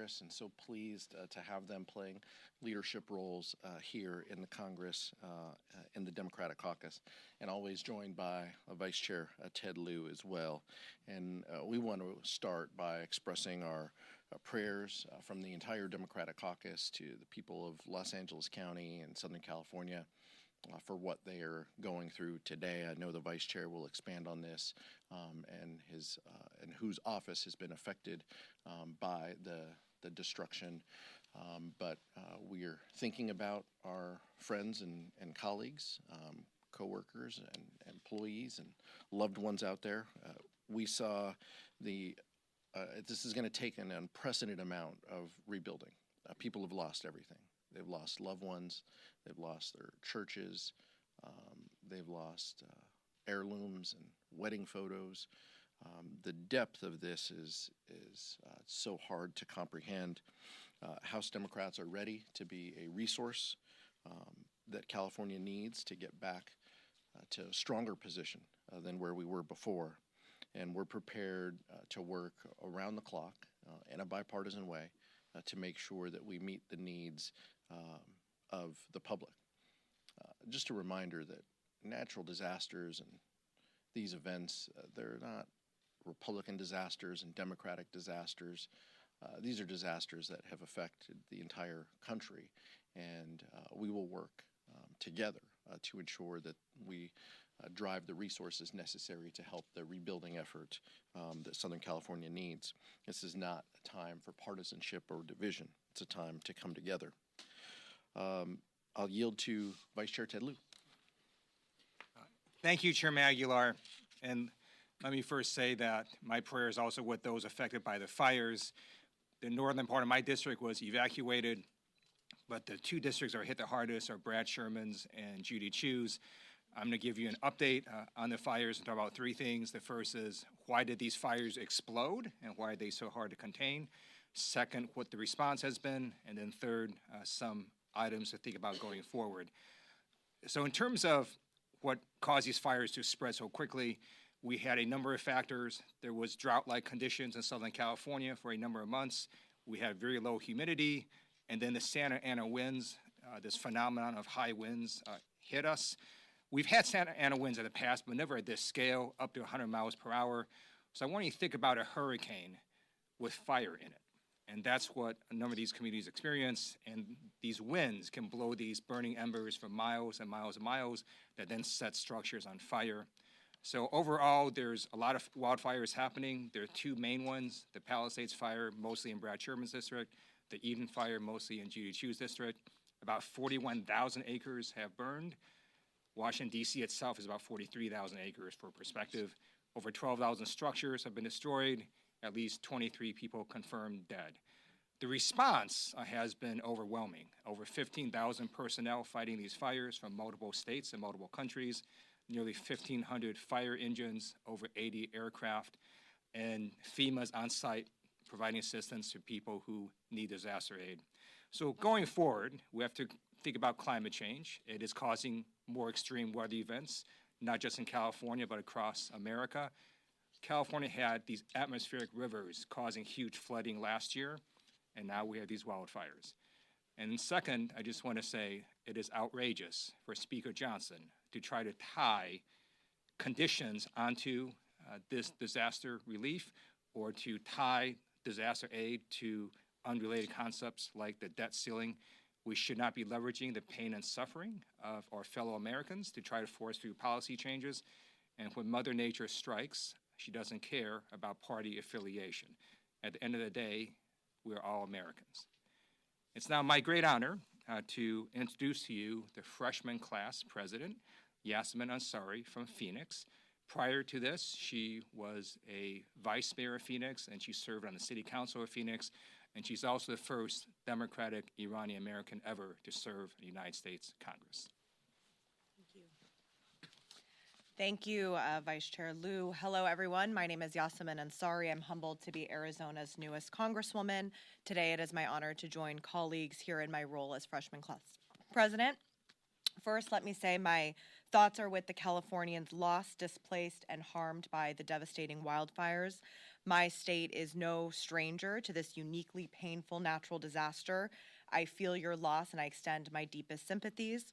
Congress, and so pleased to have them playing leadership roles here in the Congress, in the Democratic caucus, and always joined by Vice Chair Ted Lieu as well. And we want to start by expressing our prayers from the entire Democratic caucus to the people of Los Angeles County and Southern California for what they are going through today. I know the Vice Chair will expand on this, and whose office has been affected by the destruction. But we are thinking about our friends and colleagues, coworkers and employees and loved ones out there. We saw this is going to take an unprecedented amount of rebuilding. People have lost everything. They've lost loved ones. They've lost their churches. They've lost heirlooms and wedding photos. The depth of this is so hard to comprehend. House Democrats are ready to be a resource that California needs to get back to a stronger position than where we were before. And we're prepared to work around the clock in a bipartisan way to make sure that we meet the needs of the public. Just a reminder that natural disasters and these events, they're not Republican disasters and Democratic disasters. These are disasters that have affected the entire country, and we will work together to ensure that we drive the resources necessary to help the rebuilding effort that Southern California needs. This is not a time for partisanship or division. It's a time to come together. I'll yield to Vice Chair Ted Lieu. Thank you, Chairman Aguilar. And let me first say that my prayer is also with those affected by the fires. The northern part of my district was evacuated, but the two districts that are hit the hardest are Brad Sherman's and Judy Chu's. I'm going to give you an update on the fires and talk about three things. The first is, why did these fires explode and why are they so hard to contain? Second, what the response has been. And then third, some items to think about going forward. So in terms of what caused these fires to spread so quickly, we had a number of factors. There was drought-like conditions in Southern California for a number of months. We had very low humidity, and then the Santa Ana winds, this phenomenon of high winds hit us. We've had Santa Ana winds in the past, but never at this scale, up to 100 miles per hour. So I want you to think about a hurricane with fire in it. And that's what a number of these communities experience. And these winds can blow these burning embers for miles and miles and miles that then set structures on fire. So overall, there's a lot of wildfires happening. There are two main ones: the Palisades fire, mostly in Brad Sherman's district, the Eden fire, mostly in Judy Chu's district. About 41,000 acres have burned. Washington, D.C. itself is about 43,000 acres, for perspective. Over 12,000 structures have been destroyed, at least 23 people confirmed dead. The response has been overwhelming. Over 15,000 personnel fighting these fires from multiple states and multiple countries, nearly 1,500 fire engines, over 80 aircraft, and FEMA's on site providing assistance to people who need disaster aid. So going forward, we have to think about climate change. It is causing more extreme weather events, not just in California, but across America. California had these atmospheric rivers causing huge flooding last year, and now we have these wildfires. And second, I just want to say it is outrageous for Speaker Johnson to try to tie conditions onto this disaster relief, or to tie disaster aid to unrelated concepts like the debt ceiling. We should not be leveraging the pain and suffering of our fellow Americans to try to force through policy changes. And when Mother Nature strikes, she doesn't care about party affiliation. At the end of the day, we're all Americans. It's now my great honor to introduce to you the freshman class president, Yasmin Ansari from Phoenix. Prior to this, she was a vice mayor of Phoenix, and she served on the city council of Phoenix, and she's also the first Democratic Iranian American ever to serve in the United States Congress. Thank you, Vice Chair Lieu. Hello, everyone. My name is Yasmin Ansari. I'm humbled to be Arizona's newest Congresswoman. Today, it is my honor to join colleagues here in my role as freshman class president. First, let me say my thoughts are with the Californians lost, displaced, and harmed by the devastating wildfires. My state is no stranger to this uniquely painful natural disaster. I feel your loss and I extend my deepest sympathies.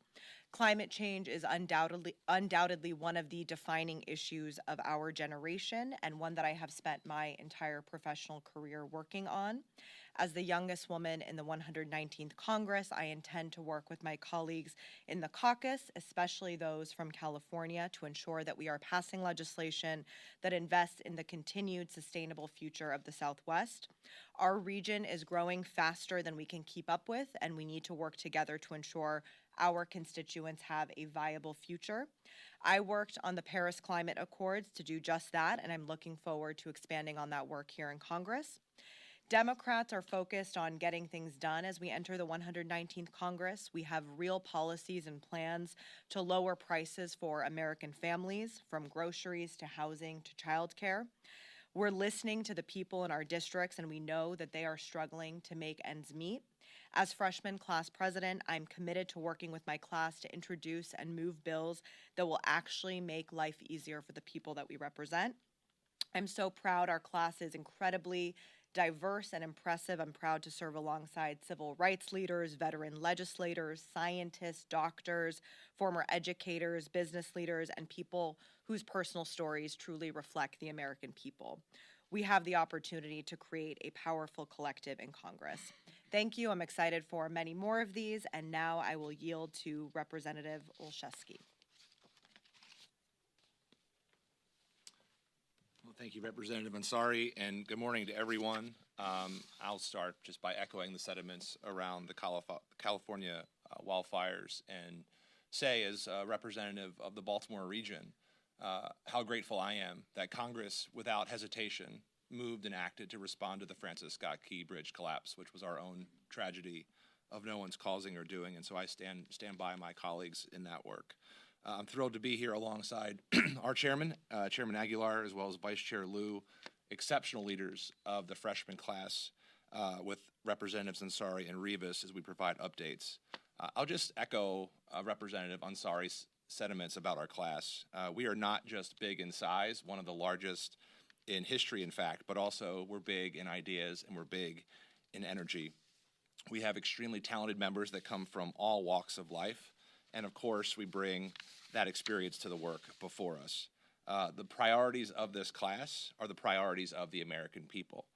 Climate change is undoubtedly one of the defining issues of our generation and one that I have spent my entire professional career working on. As the youngest woman in the 119th Congress, I intend to work with my colleagues in the caucus, especially those from California, to ensure that we are passing legislation that invests in the continued sustainable future of the Southwest. Our region is growing faster than we can keep up with, and we need to work together to ensure our constituents have a viable future. I worked on the Paris Climate Accords to do just that, and I'm looking forward to expanding on that work here in Congress. Democrats are focused on getting things done as we enter the 119th Congress. We have real policies and plans to lower prices for American families, from groceries to housing to childcare. We're listening to the people in our districts, and we know that they are struggling to make ends meet. As freshman class president, I'm committed to working with my class to introduce and move bills that will actually make life easier for the people that we represent. I'm so proud our class is incredibly diverse and impressive. I'm proud to serve alongside civil rights leaders, veteran legislators, scientists, doctors, former educators, business leaders, and people whose personal stories truly reflect the American people. We have the opportunity to create a powerful collective in Congress. Thank you. I'm excited for many more of these, and now I will yield to Representative Olszewski. Well, thank you, Representative Ansari, and good morning to everyone. I'll start just by echoing the sentiments around the California wildfires and say, as a representative of the Baltimore region, how grateful I am that Congress, without hesitation, moved and acted to respond to the Francis Scott Key Bridge collapse, which was our own tragedy of no one's causing or doing, and so I stand by my colleagues in that work. I'm thrilled to be here alongside our chairman, Chairman Aguilar, as well as Vice Chair Liu, exceptional leaders of the freshman class, with Representatives Ansari and Rivas as we provide updates. I'll just echo Representative Ansari's sentiments about our class. We are not just big in size, one of the largest in history, in fact, but also we're big in ideas and we're big in energy. We have extremely talented members that come from all walks of life. And of course, we bring that experience to the work before us. The priorities of this class are the priorities of the American people.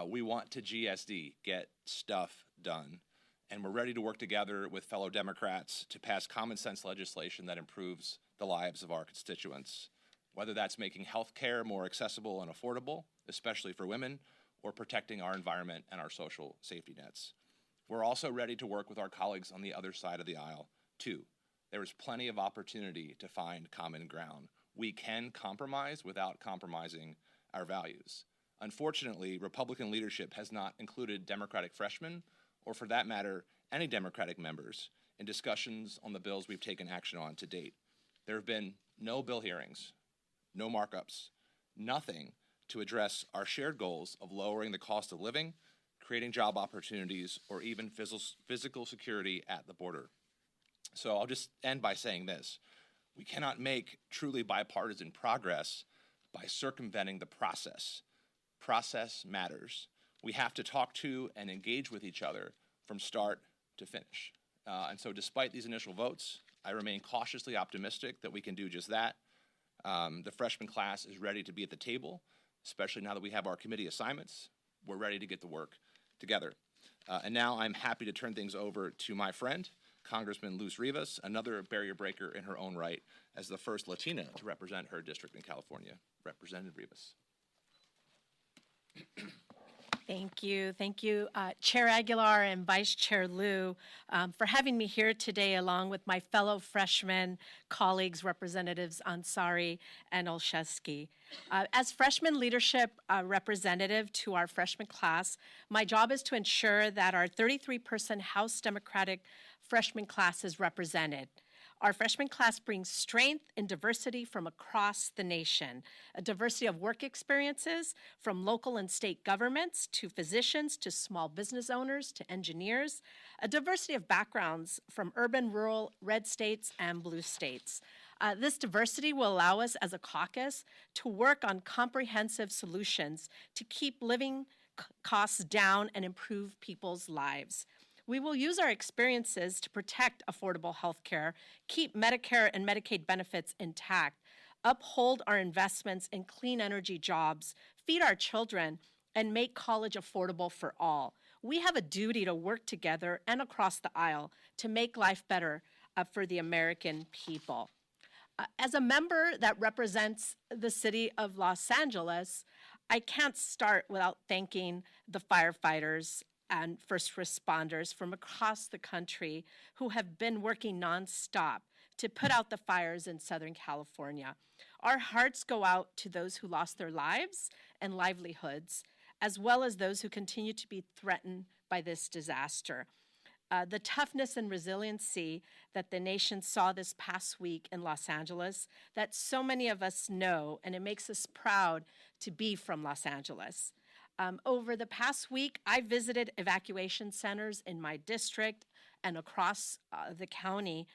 We want to GSD, get stuff done. And we're ready to work together with fellow Democrats to pass common sense legislation that improves the lives of our constituents, whether that's making health care more accessible and affordable, especially for women, or protecting our environment and our social safety nets. We're also ready to work with our colleagues on the other side of the aisle, too. There is plenty of opportunity to find common ground. We can compromise without compromising our values. Unfortunately, Republican leadership has not included Democratic freshmen, or for that matter, any Democratic members, in discussions on the bills we've taken action on to date. There have been no bill hearings, no markups, nothing to address our shared goals of lowering the cost of living, creating job opportunities, or even physical security at the border. So I'll just end by saying this. We cannot make truly bipartisan progress by circumventing the process. Process matters. We have to talk to and engage with each other from start to finish. And so despite these initial votes, I remain cautiously optimistic that we can do just that. The freshman class is ready to be at the table, especially now that we have our committee assignments. We're ready to get to work together. And now I'm happy to turn things over to my friend, Congressman Luz Rivas, another barrier breaker in her own right, as the first Latina to represent her district in California. Representative Rivas. Thank you. Thank you, Chair Aguilar and Vice Chair Liu, for having me here today along with my fellow freshman colleagues, Representatives Ansari and Olszewski. As freshman leadership representative to our freshman class, my job is to ensure that our 33% House Democratic freshman class is represented. Our freshman class brings strength and diversity from across the nation, a diversity of work experiences from local and state governments to physicians to small business owners to engineers, a diversity of backgrounds from urban, rural, red states, and blue states. This diversity will allow us as a caucus to work on comprehensive solutions to keep living costs down and improve people's lives. We will use our experiences to protect affordable health care, keep Medicare and Medicaid benefits intact, uphold our investments in clean energy jobs, feed our children, and make college affordable for all. We have a duty to work together and across the aisle to make life better for the American people. As a member that represents the city of Los Angeles, I can't start without thanking the firefighters and first responders from across the country who have been working nonstop to put out the fires in Southern California. Our hearts go out to those who lost their lives and livelihoods, as well as those who continue to be threatened by this disaster. The toughness and resiliency that the nation saw this past week in Los Angeles, that so many of us know, and it makes us proud to be from Los Angeles. Over the past week, I visited evacuation centers in my district and across the county,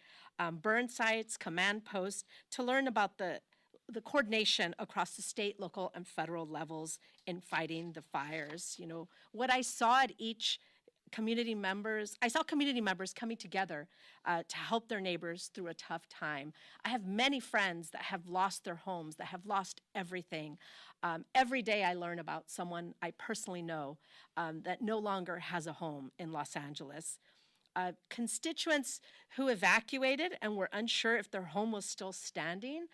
burn sites, command posts, to learn about the coordination across the state, local, and federal levels in fighting the fires. You know, what I saw at each I saw community members coming together to help their neighbors through a tough time. I have many friends that have lost their homes, that have lost everything. Every day I learn about someone I personally know that no longer has a home in Los Angeles. Constituents who evacuated and were unsure if their home was still standing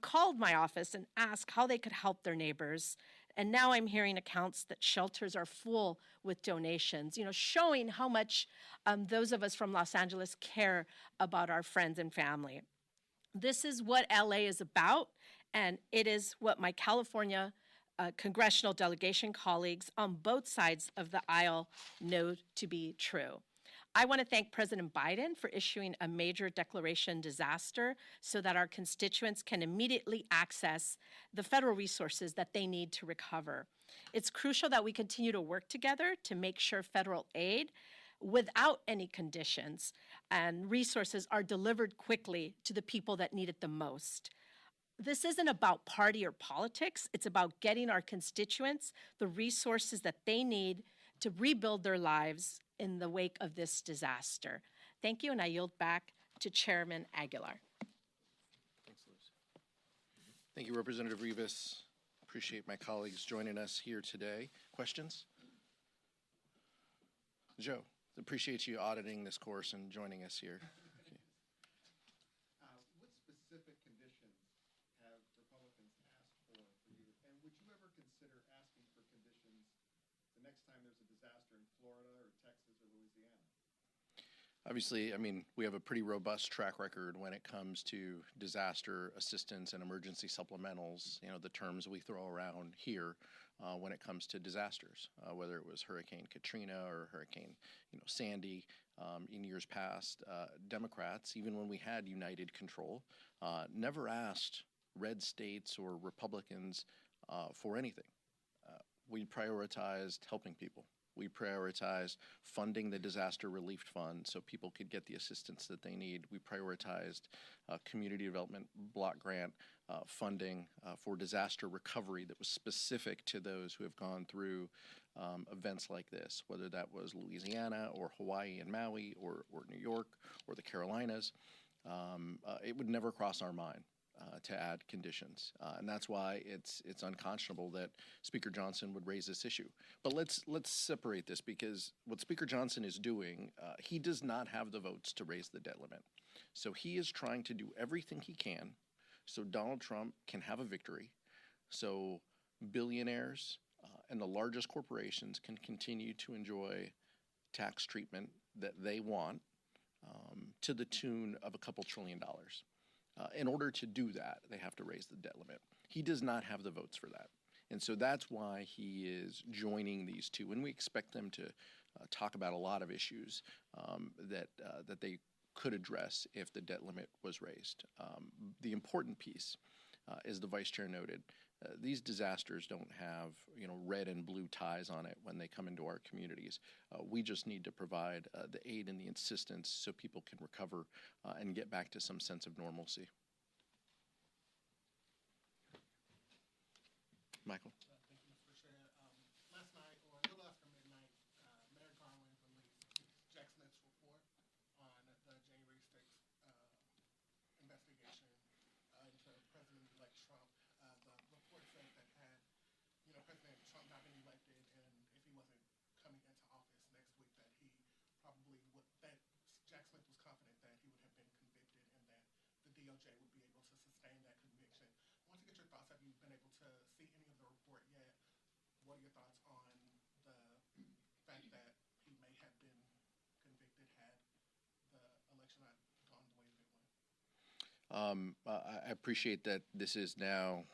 called my office and asked how they could help their neighbors. And now I'm hearing accounts that shelters are full with donations, you know, showing how much those of us from Los Angeles care about our friends and family. This is what LA is about, and it is what my California congressional delegation colleagues on both sides of the aisle know to be true. I want to thank President Biden for issuing a major declaration disaster so that our constituents can immediately access the federal resources that they need to recover. It's crucial that we continue to work together to make sure federal aid, without any conditions, and resources are delivered quickly to the people that need it the most. This isn't about party or politics. It's about getting our constituents the resources that they need to rebuild their lives in the wake of this disaster. Thank you, and I yield back to Chairman Aguilar. Thanks, Liz. Thank you, Representative Rivas. Appreciate my colleagues joining us here today. Questions? Joe, appreciate you auditing this course and joining us here. What specific conditions have Republicans asked for you? And would you ever consider asking for conditions the next time there's a disaster in Florida or Texas or Louisiana? Obviously, I mean, we have a pretty robust track record when it comes to disaster assistance and emergency supplementals, you know, the terms we throw around here when it comes to disasters, whether it was Hurricane Katrina or Hurricane, Sandy. In years past, Democrats, even when we had united control, never asked red states or Republicans for anything. We prioritized helping people. We prioritized funding the disaster relief fund so people could get the assistance that they need. We prioritized community development block grant funding for disaster recovery that was specific to those who have gone through events like this, whether that was Louisiana or Hawaii and Maui or New York or the Carolinas. It would never cross our mind to add conditions, and that's why it's unconscionable that Speaker Johnson would raise this issue. But let's separate this, because what Speaker Johnson is doing, he does not have the votes to raise the debt limit. So he is trying to do everything he can so Donald Trump can have a victory, so billionaires and the largest corporations can continue to enjoy tax treatment that they want to the tune of a couple $1 trillion. In order to do that, they have to raise the debt limit. He does not have the votes for that. And so that's why he is joining these two. And we expect them to talk about a lot of issues that they could address if the debt limit was raised. The important piece, as the vice chair noted, these disasters don't have red and blue ties on it when they come into our communities. We just need to provide the aid and the assistance so people can recover and get back to some sense of normalcy. Michael? Thank you, Mr. Chair. Last night, or a little after midnight, Mayor Garland released Jack Smith's report on the January 6th investigation into President-elect Trump. The report said that had, President Trump not been elected, and if he wasn't coming into office next week, that he probably would, that Jack Smith was confident that he would have been convicted and that the DOJ would be able to sustain that conviction. I want to get your thoughts. Have you been able to see any of the report yet? What are your thoughts on the fact that he may have been convicted had the election not gone the way that it went? I appreciate that this is now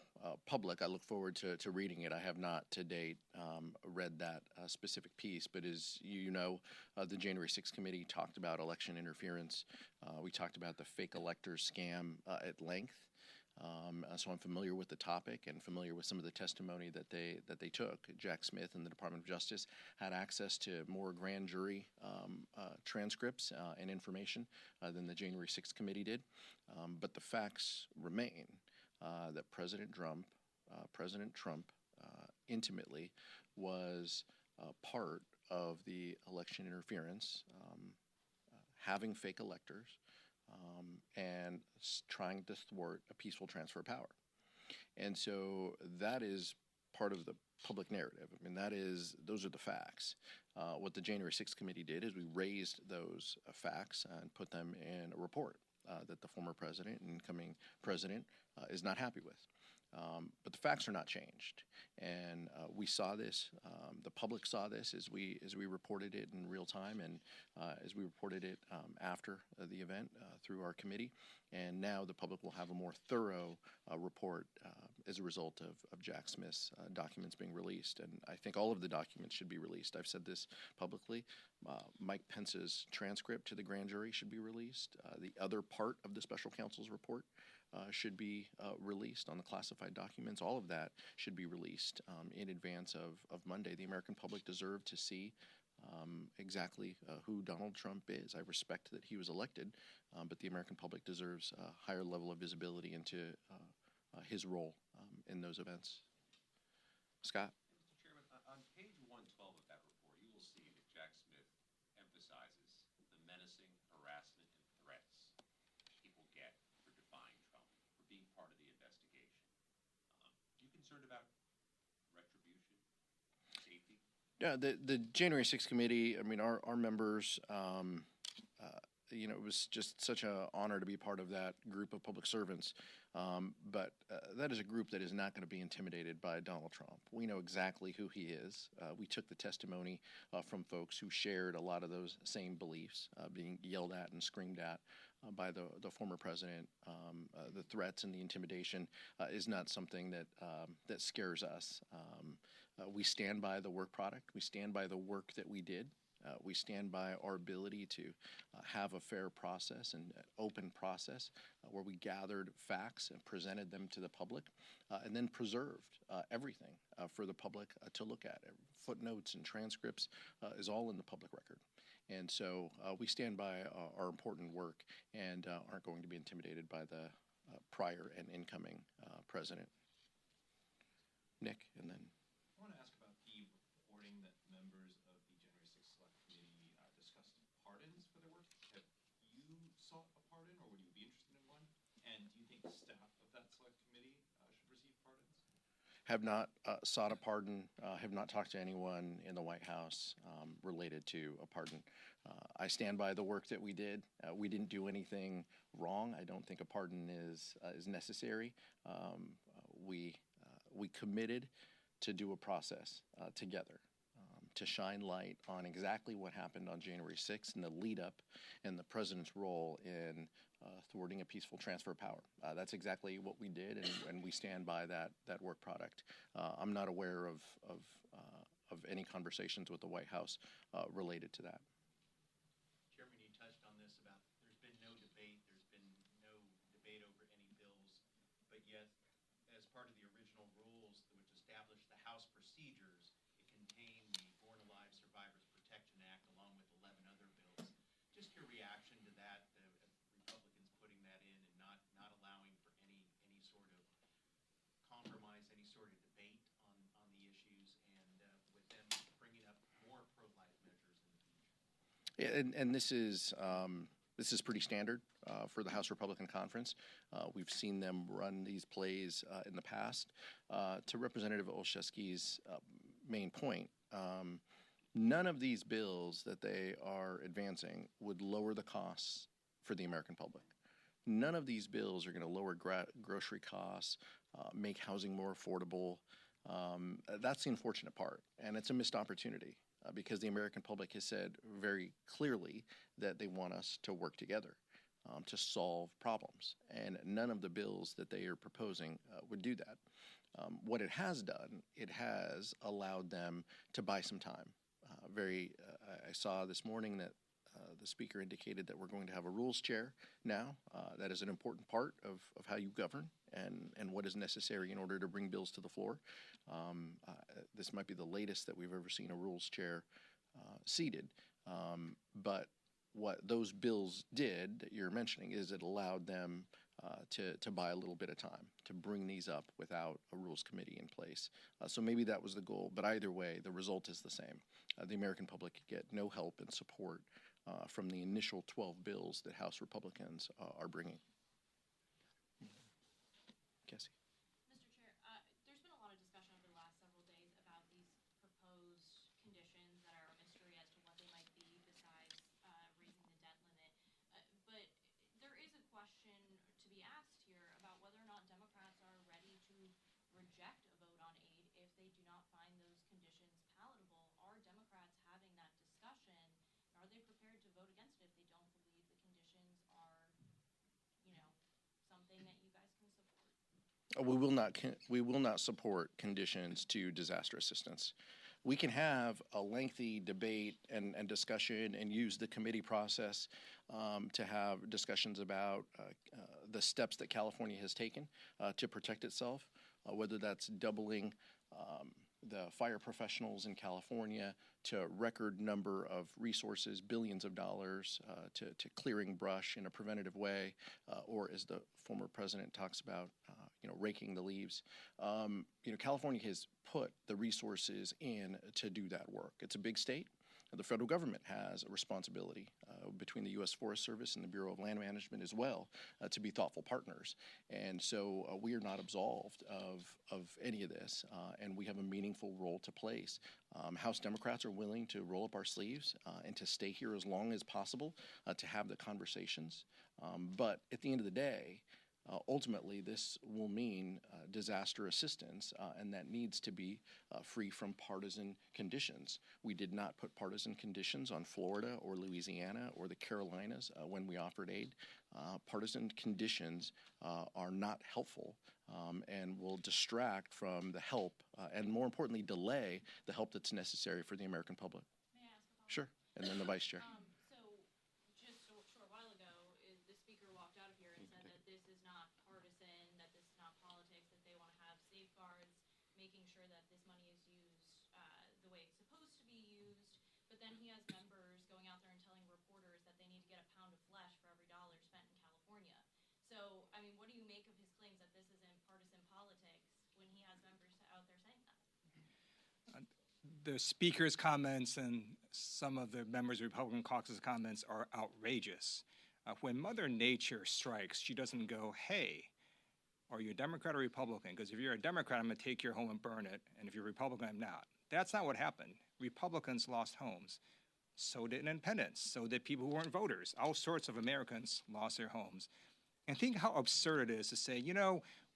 public. I look forward to reading it. I have not to date read that specific piece, but as you know, the January 6th committee talked about election interference. We talked about the fake electors scam at length. So I'm familiar with the topic and familiar with some of the testimony that they took. Jack Smith and the Department of Justice had access to more grand jury transcripts and information than the January 6th committee did. But the facts remain that President Trump intimately was part of the election interference, having fake electors, and trying to thwart a peaceful transfer of power. And so that is part of the public narrative. I mean, those are the facts. What the January 6th committee did is we raised those facts and put them in a report that the former president and incoming president is not happy with. But the facts are not changed, and we saw this. The public saw this as we reported it in real time, and as we reported it after the event through our committee. And now the public will have a more thorough report as a result of Jack Smith's documents being released. And I think all of the documents should be released. I've said this publicly. Mike Pence's transcript to the grand jury should be released. The other part of the special counsel's report should be released on the classified documents. All of that should be released in advance of Monday. The American public deserve to see exactly who Donald Trump is. I respect that he was elected, but the American public deserves a higher level of visibility into his role in those events. Scott? Mr. Chairman, on page 112 of that report, you will see that Jack Smith emphasizes the menacing, harassment, and threats people get for defying Trump, for being part of the investigation. Are you concerned about retribution, safety? Yeah, the January 6th committee, I mean, our members, it was just such an honor to be part of that group of public servants. But that is a group that is not going to be intimidated by Donald Trump. We know exactly who he is. We took the testimony from folks who shared a lot of those same beliefs, being yelled at and screamed at by the former president. The threats and the intimidation is not something that scares us. We stand by the work product. We stand by the work that we did. We stand by our ability to have a fair process and an open process where we gathered facts and presented them to the public and then preserved everything for the public to look at. Footnotes and transcripts is all in the public record. And so we stand by our important work and aren't going to be intimidated by the prior and incoming president. Nick, and then. I want to ask about the reporting that members of the January 6th Select Committee discussed pardons for their work. Have you sought a pardon, or would you be interested in one? And do you think the staff of that Select Committee should receive pardons? Have not sought a pardon, have not talked to anyone in the White House related to a pardon. I stand by the work that we did. We didn't do anything wrong. I don't think a pardon is necessary. We committed to do a process together, to shine light on exactly what happened on January 6th and the lead up and the president's role in thwarting a peaceful transfer of power. That's exactly what we did, and we stand by that work product. I'm not aware of any conversations with the White House related to that. Chairman, you touched on this about there's been no debate over any bills, but yet as part of the original rules which established the House procedures, it contained the Born Alive Survivors Protection Act along with 11 other bills. Just your reaction to that, the Republicans putting that in and not allowing for any sort of compromise, any sort of debate Yeah, and this is pretty standard for the House Republican Conference. We've seen them run these plays in the past. To Representative Olszewski's main point, none of these bills that they are advancing would lower the costs for the American public. None of these bills are going to lower grocery costs, make housing more affordable. That's the unfortunate part, and it's a missed opportunity because the American public has said very clearly that they want us to work together to solve problems, and none of the bills that they are proposing would do that. What it has done, it has allowed them to buy some time. I saw this morning that the speaker indicated that we're going to have a rules chair now. That is an important part of how you govern and what is necessary in order to bring bills to the floor. This might be the latest that we've ever seen a rules chair seated. But what those bills did that you're mentioning is it allowed them to buy a little bit of time to bring these up without a rules committee in place. So maybe that was the goal, but either way, the result is the same. The American public could get no help and support from the initial 12 bills that House Republicans are bringing. Cassie. Mr. Chair, there's been a lot of discussion over the last several days about these proposed conditions that are a mystery as to what they might be besides raising the debt limit. But there is a question to be asked here about whether or not Democrats are ready to reject a vote on aid if they do not find those conditions palatable. Are Democrats having that discussion? Are they prepared to vote against it if they don't believe the conditions are, something that you guys can support? We will not support conditions to disaster assistance. We can have a lengthy debate and discussion and use the committee process to have discussions about the steps that California has taken to protect itself, whether that's doubling the fire professionals in California to record number of resources, billions of dollars to clearing brush in a preventative way, or as the former president talks about, raking the leaves. California has put the resources in to do that work. It's a big state. The federal government has a responsibility between the U.S. Forest Service and the Bureau of Land Management as well to be thoughtful partners. And so we are not absolved of any of this, and we have a meaningful role to place. House Democrats are willing to roll up our sleeves and to stay here as long as possible to have the conversations. But at the end of the day, ultimately, this will mean disaster assistance, and that needs to be free from partisan conditions. We did not put partisan conditions on Florida or Louisiana or the Carolinas when we offered aid. Partisan conditions are not helpful and will distract from the help and, more importantly, delay the help that's necessary for the American public. May I ask a follow-up? Sure. And then the vice chair. So just a short while ago, the speaker walked out of here and said that this is not partisan, that this is not politics, that they want to have safeguards, making sure that this money is used the way it's supposed to be used. But then he has members going out there and telling reporters that they need to get a pound of flesh for every dollar spent in California. So, what do you make of his claims that this isn't partisan politics when he has members out there saying that? The speaker's comments and some of the members of the Republican caucus comments are outrageous. When Mother Nature strikes, she doesn't go, hey, are you a Democrat or Republican? Because if you're a Democrat, I'm going to take your home and burn it. And if you're a Republican, I'm not. That's not what happened. Republicans lost homes. So did independents. So did people who weren't voters. All sorts of Americans lost their homes. And think how absurd it is to say,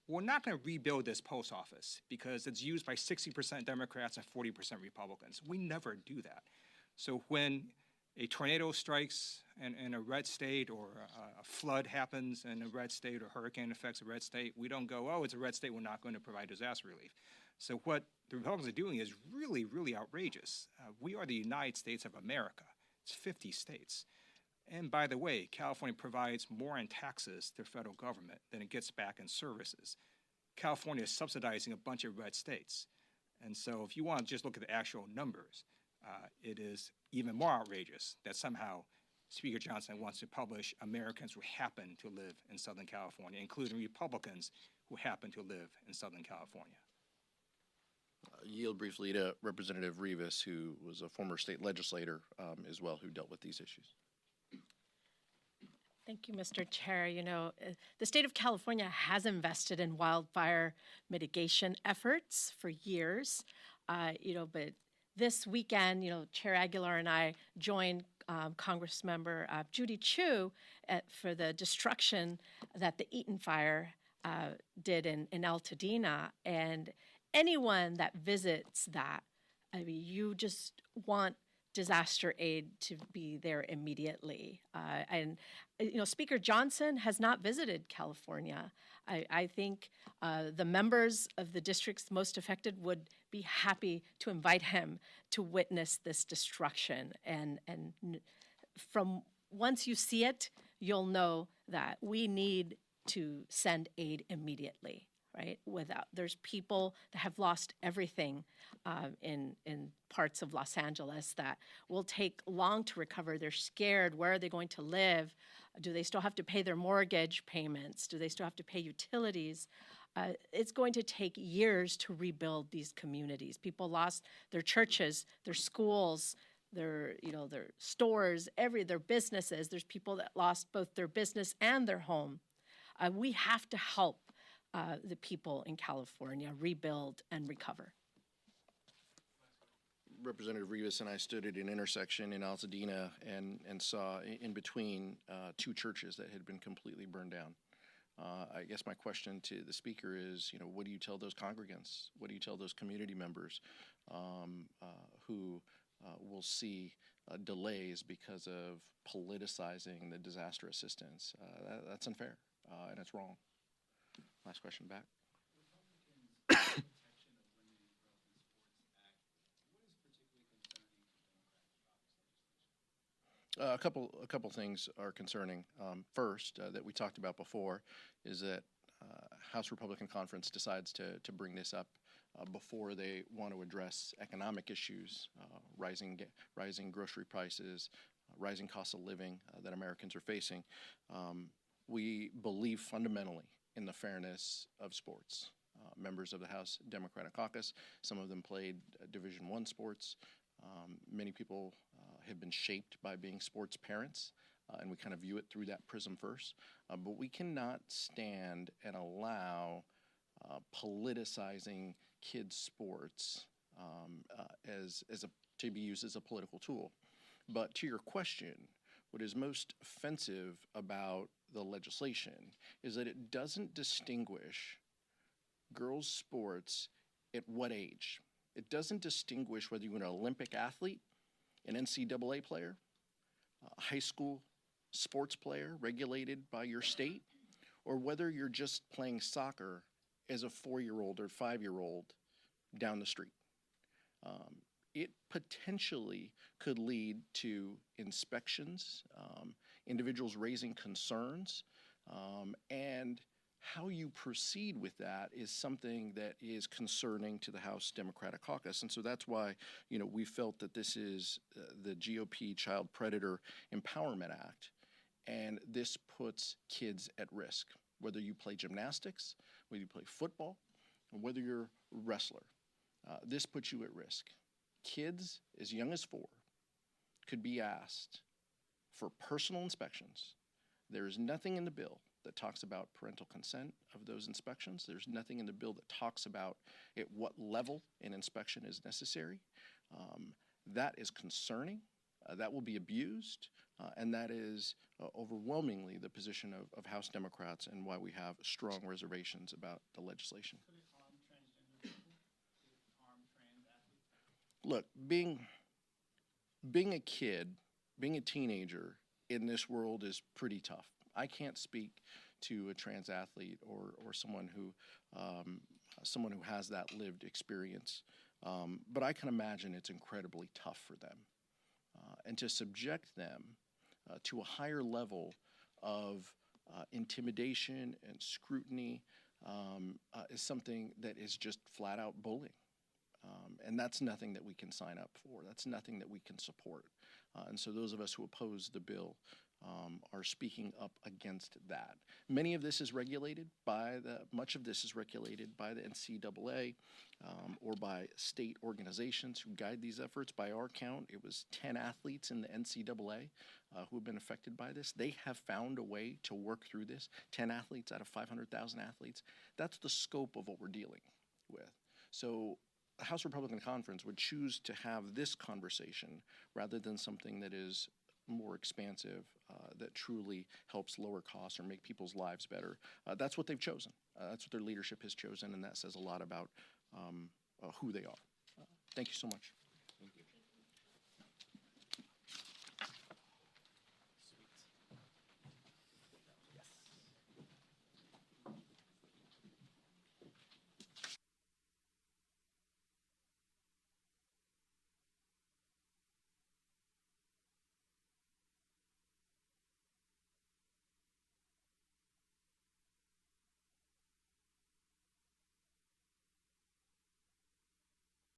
we're not going to rebuild this post office because it's used by 60% Democrats and 40% Republicans. We never do that. So when a tornado strikes in a red state or a flood happens in a red state or hurricane affects a red state, we don't go, oh, it's a red state, we're not going to provide disaster relief. So what the Republicans are doing is really, really outrageous. We are the United States of America. It's 50 states. And by the way, California provides more in taxes to the federal government than it gets back in services. California is subsidizing a bunch of red states. And so if you want to just look at the actual numbers, it is even more outrageous that somehow Speaker Johnson wants to publish Americans who happen to live in Southern California, including Republicans who happen to live in Southern California. Yield briefly to Representative Rivas, who was a former state legislator as well, who dealt with these issues. Thank you, Mr. Chair. You know, the state of California has invested in wildfire mitigation efforts for years, but this weekend, Chair Aguilar and I joined Congressmember Judy Chu for the destruction that the Eaton Fire did in Altadena. And anyone that visits that, I mean, you just want disaster aid to be there immediately. Speaker Johnson has not visited California. I think the members of the districts most affected would be happy to invite him to witness this destruction. And from once you see it, you'll know that we need to send aid immediately. Right? There's people that have lost everything in parts of Los Angeles that will take long to recover. They're scared. Where are they going to live? Do they still have to pay their mortgage payments? Do they still have to pay utilities? It's going to take years to rebuild these communities. People lost their churches, their schools, their stores, their businesses. There's people that lost both their business and their home. We have to help the people in California rebuild and recover. Representative Rivas and I stood at an intersection in Altadena and saw in between two churches that had been completely burned down. I guess my question to the speaker is, what do you tell those congregants? What do you tell those community members who will see delays because of politicizing the disaster assistance? That's unfair and it's wrong. Last question back. A couple things are concerning. First, that we talked about before, is that House Republican Conference decides to bring this up before they want to address economic issues, rising grocery prices, rising costs of living that Americans are facing. We believe fundamentally in the fairness of sports. Members of the House Democratic Caucus, some of them played Division I sports. Many people have been shaped by being sports parents, and we kind of view it through that prism first. But we cannot stand and allow politicizing kids' sports to be used as a political tool. But to your question, what is most offensive about the legislation is that it doesn't distinguish girls' sports at what age. It doesn't distinguish whether you're an Olympic athlete, an NCAA player, a high school sports player regulated by your state, or whether you're just playing soccer as a 4-year-old or 5-year-old down the street. It potentially could lead to inspections, individuals raising concerns, and how you proceed with that is something that is concerning to the House Democratic Caucus. And so that's why, we felt that this is the GOP Child Predator Empowerment Act, and this puts kids at risk, whether you play gymnastics, whether you play football, or whether you're a wrestler. This puts you at risk. Kids as young as 4 could be asked for personal inspections. There is nothing in the bill that talks about parental consent of those inspections. There's nothing in the bill that talks about at what level an inspection is necessary. That is concerning. That will be abused. And that is overwhelmingly the position of House Democrats and why we have strong reservations about the legislation. Look, being a kid, being a teenager in this world is pretty tough. I can't speak to a trans athlete or someone who has that lived experience, but I can imagine it's incredibly tough for them, and to subject them to a higher level of intimidation and scrutiny is something that is just flat out bullying. And that's nothing that we can sign up for. That's nothing that we can support. And so those of us who oppose the bill are speaking up against that. Many of this is regulated by much of this is regulated by the NCAA or by state organizations who guide these efforts. By our count, it was 10 athletes in the NCAA who have been affected by this. They have found a way to work through this. 10 athletes out of 500,000 athletes. That's the scope of what we're dealing with. So the House Republican Conference would choose to have this conversation rather than something that is more expansive, that truly helps lower costs or make people's lives better. That's what they've chosen. That's what their leadership has chosen, and that says a lot about who they are. Thank you so much.